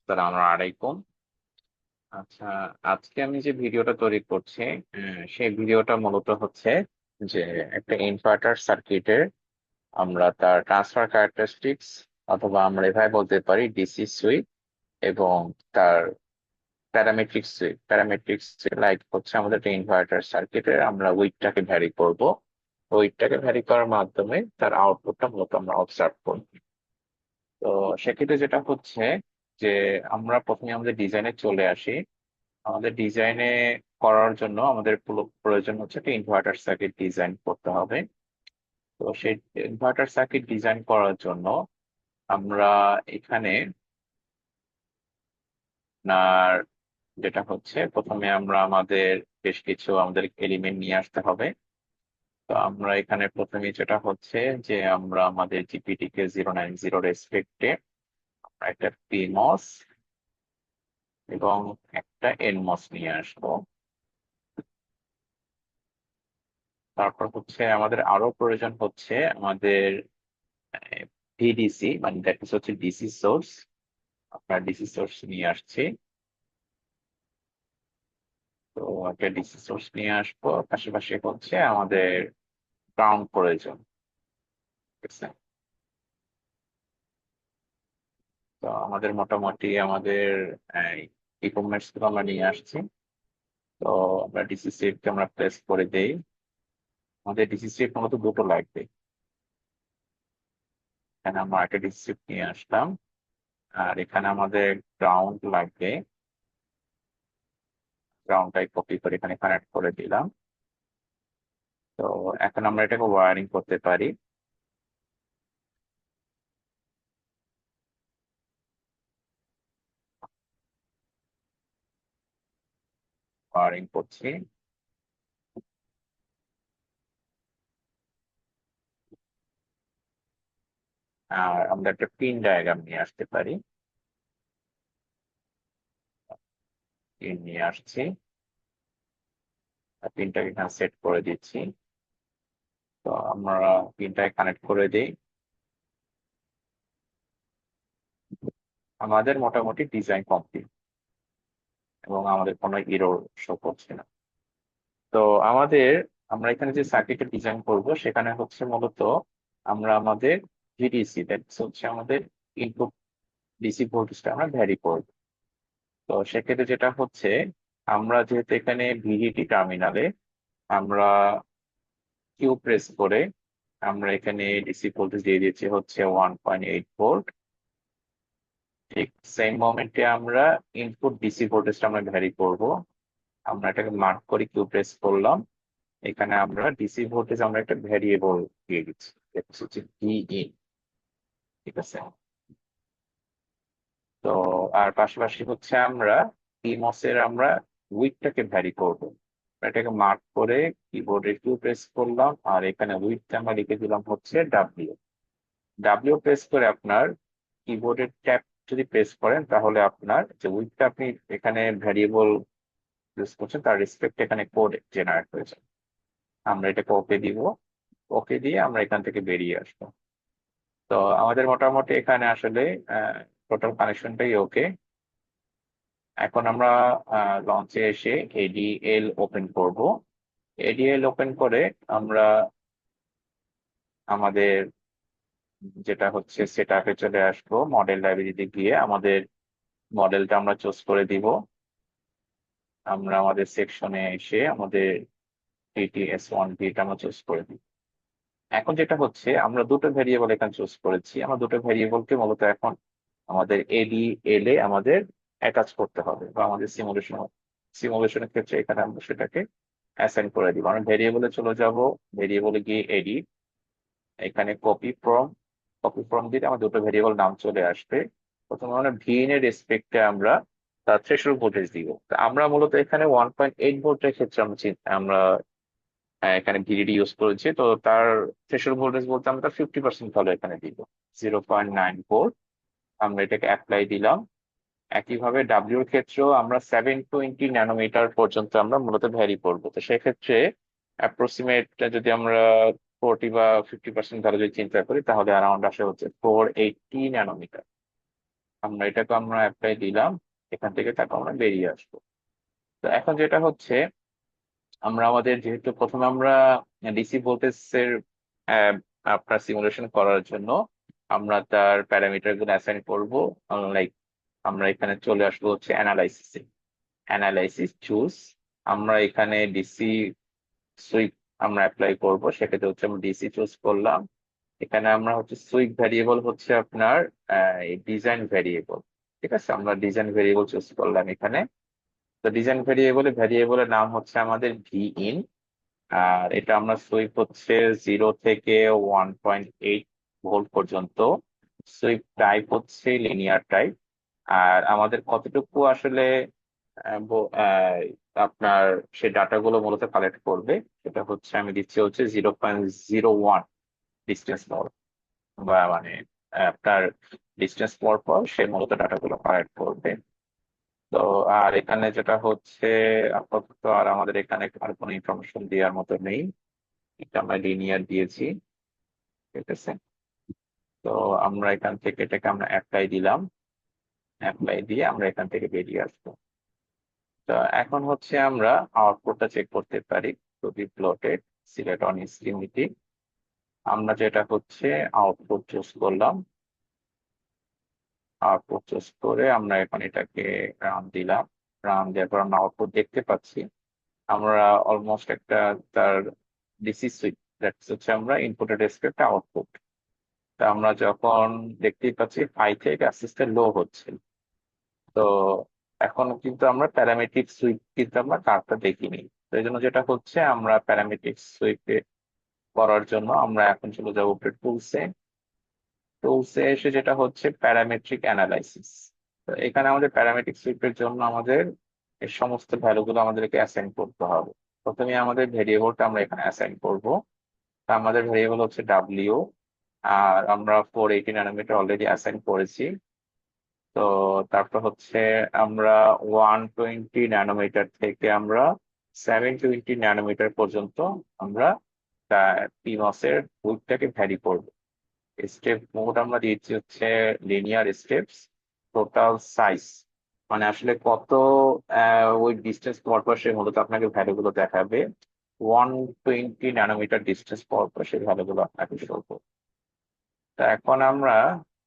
আসসালামু আলাইকুম। আচ্ছা, আজকে আমি যে ভিডিওটা তৈরি করছি, সেই ভিডিওটা মূলত হচ্ছে যে একটা ইনভার্টার সার্কিটের আমরা তার ট্রান্সফার ক্যারেক্টারিস্টিক্স, অথবা আমরা এভাবে বলতে পারি ডিসি সুইচ এবং তার প্যারামেট্রিক্স লাইক হচ্ছে আমাদের একটা ইনভার্টার সার্কিটের আমরা উইডটাকে ভ্যারি করব। উইডটাকে ভ্যারি করার মাধ্যমে তার আউটপুটটা মূলত আমরা অবজার্ভ করব। তো সেক্ষেত্রে যেটা হচ্ছে যে আমরা প্রথমে আমাদের ডিজাইনে চলে আসি। আমাদের ডিজাইনে করার জন্য আমাদের প্রয়োজন হচ্ছে একটা ইনভার্টার সার্কিট ডিজাইন করতে হবে। তো সেই ইনভার্টার সার্কিট ডিজাইন করার জন্য আমরা এখানে আপনার যেটা হচ্ছে প্রথমে আমরা আমাদের বেশ কিছু আমাদের এলিমেন্ট নিয়ে আসতে হবে। তো আমরা এখানে প্রথমে যেটা হচ্ছে যে আমরা আমাদের জিপিটি কে 090 রেসপেক্টে একটা পিমস এবং একটা এনমস নিয়ে আসবো। তারপর হচ্ছে আমাদের আরো প্রয়োজন হচ্ছে আমাদের ভিডিসি, মানে দ্যাট মিনস হচ্ছে ডিসি সোর্স। আপনার ডিসি সোর্স নিয়ে আসছি। তো একটা ডিসি সোর্স নিয়ে আসবো, পাশাপাশি হচ্ছে আমাদের গ্রাউন্ড প্রয়োজন। ঠিক আছে? তো আমাদের মোটামুটি আমাদের ইকুইপমেন্টস গুলো আমরা নিয়ে আসছি। তো আমরা ডিসি সেট কে আমরা প্লেস করে দেই। আমাদের ডিসি সেট মূলত দুটো লাগবে। এখানে আমরা একটা ডিসি সেট নিয়ে আসলাম, আর এখানে আমাদের গ্রাউন্ড লাগবে। গ্রাউন্ডটাই কপি করে এখানে কানেক্ট করে দিলাম। তো এখন আমরা এটাকে ওয়ারিং করতে পারি। ওয়ারিং করছি। আর আমরা একটা পিন ডায়াগ্রাম নিয়ে আসতে পারি। পিন নিয়ে আসছি, আর পিনটাকে এখানে সেট করে দিচ্ছি। তো আমরা পিনটাকে কানেক্ট করে দিই। আমাদের মোটামুটি ডিজাইন কমপ্লিট এবং আমাদের কোনো ইরর শো করছে না। তো আমাদের আমরা এখানে যে সার্কিটের ডিজাইন করব সেখানে হচ্ছে মূলত আমরা আমাদের ভিডিসি, দ্যাটস হচ্ছে আমাদের ইনপুট ডিসি ভোল্টেজটা আমরা ভ্যারি করব। তো সেক্ষেত্রে যেটা হচ্ছে আমরা যেহেতু এখানে ভিডিটি টার্মিনালে আমরা কিউ প্রেস করে আমরা এখানে ডিসি ভোল্টেজ দিয়ে দিচ্ছি হচ্ছে 1.8 ভোল্ট। ঠিক সেম মোমেন্টে আমরা ইনপুট ডিসি ভোল্টেজটা আমরা ভ্যারি করব। আমরা এটাকে মার্ক করে কিউ প্রেস করলাম। এখানে আমরা ডিসি ভোল্টেজ আমরা একটা ভ্যারিয়েবল দিয়ে দিচ্ছি, এটা হচ্ছে ভি ইন। ঠিক আছে? তো আর পাশাপাশি হচ্ছে আমরা পিমস এর আমরা উইডটাকে ভ্যারি করব। এটাকে মার্ক করে কিবোর্ডে কিউ প্রেস করলাম, আর এখানে উইডটা আমরা লিখে দিলাম হচ্ছে ডাব্লিউ। ডাব্লিউ প্রেস করে আপনার কিবোর্ডের ট্যাব যদি প্রেস করেন তাহলে আপনার যে উইডটা আপনি এখানে ভ্যারিয়েবল ইউজ করছেন তার রেসপেক্ট এখানে কোড জেনারেট হয়েছে। আমরা এটাকে ওকে দিব। ওকে দিয়ে আমরা এখান থেকে বেরিয়ে আসবো। তো আমাদের মোটামুটি এখানে আসলে টোটাল কানেকশনটাই ওকে। এখন আমরা লঞ্চে এসে এডিএল ওপেন করব। এডিএল ওপেন করে আমরা আমাদের যেটা হচ্ছে সেট আপে চলে আসবো। মডেল লাইব্রেরিতে গিয়ে আমাদের মডেলটা আমরা চুজ করে দিব। আমরা আমাদের সেকশনে এসে আমাদের TTS1 টা আমরা চুজ করে দিব। এখন যেটা হচ্ছে আমরা দুটো ভেরিয়েবল এখানে চুজ করেছি। আমরা দুটো ভেরিয়েবলকে মূলত এখন আমাদের এডিএল এ আমাদের অ্যাটাচ করতে হবে, বা আমাদের সিমুলেশনের ক্ষেত্রে এখানে আমরা সেটাকে অ্যাসাইন করে দিব। আমরা ভেরিয়েবলে চলে যাব। ভেরিয়েবলে গিয়ে এডিট, এখানে কপি ফ্রম দিলে আমার দুটো ভেরিয়েবল নাম চলে আসবে। প্রথমে আমরা ভিএন এর রেসপেক্টে আমরা তার থ্রেশহোল্ড ভোল্টেজ দিব। তো আমরা মূলত এখানে 1.8 ভোল্টের ক্ষেত্রে আমরা এখানে ভিডিডি ইউজ করেছি। তো তার থ্রেশহোল্ড ভোল্টেজ বলতে আমরা 50% ভ্যালু এখানে দিব, 0.9 ভোল্ট। আমরা এটাকে অ্যাপ্লাই দিলাম। একইভাবে ডাব্লিউর ক্ষেত্রেও আমরা 720 ন্যানোমিটার পর্যন্ত আমরা মূলত ভ্যারি করবো। তো সেক্ষেত্রে অ্যাপ্রক্সিমেট যদি আমরা 40 বা 50% ভ্যালু যদি চিন্তা করি তাহলে অ্যারাউন্ড আসে হচ্ছে 480 ন্যানোমিটার। আমরা অ্যাপ্লাই দিলাম, এখান থেকে তারপর আমরা বেরিয়ে আসবো। তো এখন যেটা হচ্ছে, আমরা আমাদের যেহেতু প্রথমে আমরা ডিসি ভোল্টেজের আপনার সিমুলেশন করার জন্য আমরা তার প্যারামিটার গুলো অ্যাসাইন করবো। লাইক আমরা এখানে চলে আসবো হচ্ছে অ্যানালাইসিসে, অ্যানালাইসিস চুজ। আমরা এখানে ডিসি সুইপ আমরা অ্যাপ্লাই করব, সেক্ষেত্রে হচ্ছে আমরা ডিসি চুজ করলাম। এখানে আমরা হচ্ছে সুইপ ভ্যারিয়েবল হচ্ছে আপনার ডিজাইন ভ্যারিয়েবল। ঠিক আছে, আমরা ডিজাইন ভ্যারিয়েবল চুজ করলাম এখানে। তো ডিজাইন ভ্যারিয়েবলের নাম হচ্ছে আমাদের ভি ইন। আর এটা আমরা সুইপ হচ্ছে 0 থেকে 1.8 ভোল্ট পর্যন্ত। সুইপ টাইপ হচ্ছে লিনিয়ার টাইপ। আর আমাদের কতটুকু আসলে আপনার সেই ডাটাগুলো মূলত কালেক্ট করবে, সেটা হচ্ছে আমি দিচ্ছি হচ্ছে 0.01 ডিস্টেন্স পর, বা মানে আপনার ডিস্টেন্স পর পর সে মূলত ডাটাগুলো কালেক্ট করবে। তো আর এখানে যেটা হচ্ছে, আপাতত আর আমাদের এখানে আর কোনো ইনফরমেশন দেওয়ার মতো নেই, এটা আমরা লিনিয়ার দিয়েছি। ঠিক আছে, তো আমরা এখান থেকে এটাকে আমরা অ্যাপ্লাই দিলাম, অ্যাপ্লাই দিয়ে আমরা এখান থেকে বেরিয়ে আসবো। তো এখন হচ্ছে আমরা আউটপুটটা চেক করতে পারি। To be plotted, select on স্ট্রিমিটি। আমরা যেটা হচ্ছে আউটপুট চুজ করলাম, আউটপুট চুজ করে আমরা এখন এটাকে রান দিলাম। রান দেওয়ার পর আমরা আউটপুট দেখতে পাচ্ছি। আমরা অলমোস্ট একটা তার ডিসি সুইচ, দ্যাটস হচ্ছে আমরা ইনপুটের রেসপেক্ট আউটপুট। তা আমরা যখন দেখতেই পাচ্ছি হাই থেকে আস্তে আস্তে লো হচ্ছে। তো এখন কিন্তু আমরা প্যারামেট্রিক সুইপ কিন্তু আমরা কার্ভটা দেখিনি। তো এই জন্য যেটা হচ্ছে, আমরা প্যারামেট্রিক সুইপ করার জন্য আমরা এখন চলে যাবো টুলসে। টুলসে এসে যেটা হচ্ছে প্যারামেট্রিক অ্যানালাইসিস। তো এখানে আমাদের প্যারামেট্রিক সুইপের জন্য আমাদের এই সমস্ত ভ্যালুগুলো আমাদেরকে অ্যাসাইন করতে হবে। প্রথমে আমাদের ভেরিয়েবলটা আমরা এখানে অ্যাসাইন করব। তা আমাদের ভেরিয়েবল হচ্ছে ডাব্লিউ। আর আমরা 480 ন্যানোমিটার অলরেডি অ্যাসাইন করেছি। তো তারপর হচ্ছে আমরা 120 ন্যানোমিটার থেকে আমরা 720 ন্যানোমিটার পর্যন্ত আমরা পিমস এর উইডথটাকে ভ্যারি করব। স্টেপ মোড আমরা দিয়েছি হচ্ছে লিনিয়ার স্টেপস। টোটাল সাইজ মানে আসলে কত ওই ডিস্টেন্স পর পর সে মূলত আপনাকে ভ্যালু গুলো দেখাবে। 120 ন্যানোমিটার ডিস্টেন্স পর পর সেই ভ্যালু গুলো আপনাকে শো করবে। তা এখন আমরা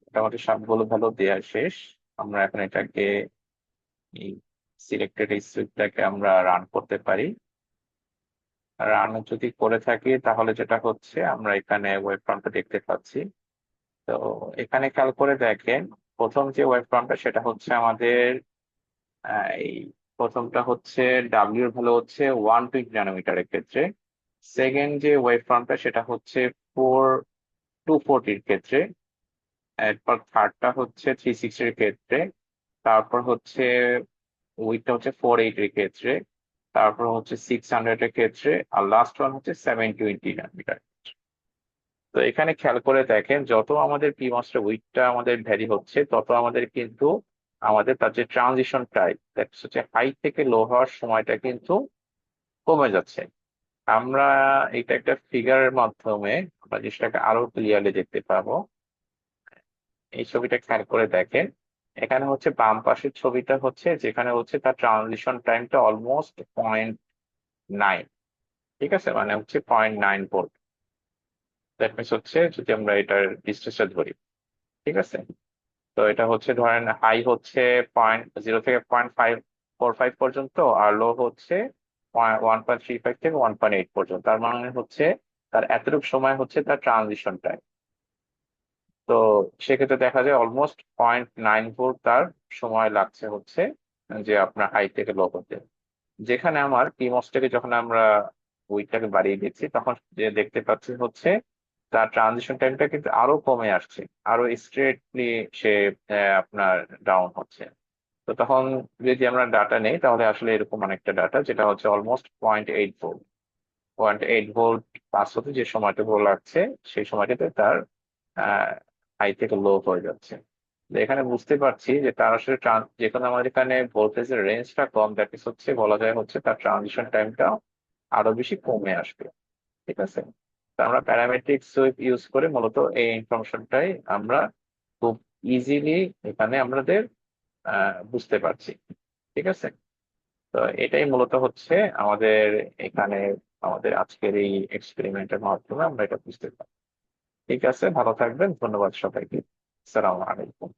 মোটামুটি সবগুলো ভ্যালু দেওয়া শেষ। আমরা এখন এটাকে এই সিলেক্টেড এই সুইপটাকে আমরা রান করতে পারি। রান যদি করে থাকি তাহলে যেটা হচ্ছে, আমরা এখানে ওয়েব ফ্রন্টটা দেখতে পাচ্ছি। তো এখানে খেয়াল করে দেখেন, প্রথম যে ওয়েব ফ্রন্টটা সেটা হচ্ছে আমাদের এই প্রথমটা হচ্ছে ডাব্লিউর ভ্যালু হচ্ছে 120 ন্যানোমিটারের ক্ষেত্রে। সেকেন্ড যে ওয়েব ফ্রন্টটা সেটা হচ্ছে 240-র ক্ষেত্রে। এরপর থার্ডটা হচ্ছে 360-র ক্ষেত্রে। তারপর হচ্ছে উইথটা হচ্ছে 480-র ক্ষেত্রে। তারপর হচ্ছে 600-এর ক্ষেত্রে। আর লাস্ট ওয়ান হচ্ছে 720 ন্যানোমিটার। তো এখানে খেয়াল করে দেখেন, যত আমাদের পিমসটা উইথটা আমাদের ভ্যারি হচ্ছে, তত আমাদের কিন্তু আমাদের তার যে ট্রানজিশন টাইম, হচ্ছে হাই থেকে লো হওয়ার সময়টা কিন্তু কমে যাচ্ছে। আমরা এটা একটা ফিগারের মাধ্যমে আমরা জিনিসটাকে আরো ক্লিয়ারলি দেখতে পাবো। এই ছবিটা খেয়াল করে দেখেন, এখানে হচ্ছে বাম পাশের ছবিটা হচ্ছে যেখানে হচ্ছে তার ট্রানজিশন টাইমটা অলমোস্ট 0.9। ঠিক আছে, মানে হচ্ছে 0.9 ভোল্ট। দ্যাট মিনস হচ্ছে যদি আমরা এটার ডিস্টেন্সটা ধরি। ঠিক আছে, তো এটা হচ্ছে ধরেন হাই হচ্ছে 0 থেকে 0.545 পর্যন্ত, আর লো হচ্ছে 1.35 থেকে 1.8 পর্যন্ত। তার মানে হচ্ছে তার এতটুকু সময় হচ্ছে তার ট্রানজিশন টাইম। তো সেক্ষেত্রে দেখা যায় অলমোস্ট 0.9 ভোল্ট তার সময় লাগছে হচ্ছে যে আপনার হাই থেকে লো হতে। যেখানে আমার পিমসটাকে যখন আমরা উইডটাকে বাড়িয়ে দিচ্ছি, তখন যে দেখতে পাচ্ছি হচ্ছে তার ট্রানজিশন টাইমটা কিন্তু আরো কমে আসছে, আরো স্ট্রেটলি সে আপনার ডাউন হচ্ছে। তো তখন যদি আমরা ডাটা নেই, তাহলে আসলে এরকম অনেকটা ডাটা যেটা হচ্ছে অলমোস্ট 0.8 ভোল্ট। 0.8 ভোল্ট পাস হতে যে সময়টুকু লাগছে, সেই সময়টাতে তার হাই থেকে লো হয়ে যাচ্ছে। তো এখানে বুঝতে পারছি যে তার আসলে যেখানে আমাদের এখানে ভোল্টেজের রেঞ্জটা কম, দ্যাট ইজ হচ্ছে বলা যায় হচ্ছে তার ট্রানজিশন টাইমটা আরো বেশি কমে আসবে। ঠিক আছে, তো আমরা প্যারামেট্রিক সুইপ ইউজ করে মূলত এই ইনফরমেশনটাই আমরা খুব ইজিলি এখানে আমাদের বুঝতে পারছি। ঠিক আছে, তো এটাই মূলত হচ্ছে আমাদের এখানে আমাদের আজকের এই এক্সপেরিমেন্টের মাধ্যমে আমরা এটা বুঝতে পারি। ঠিক আছে, ভালো থাকবেন, ধন্যবাদ সবাইকে। আসসালামু আলাইকুম।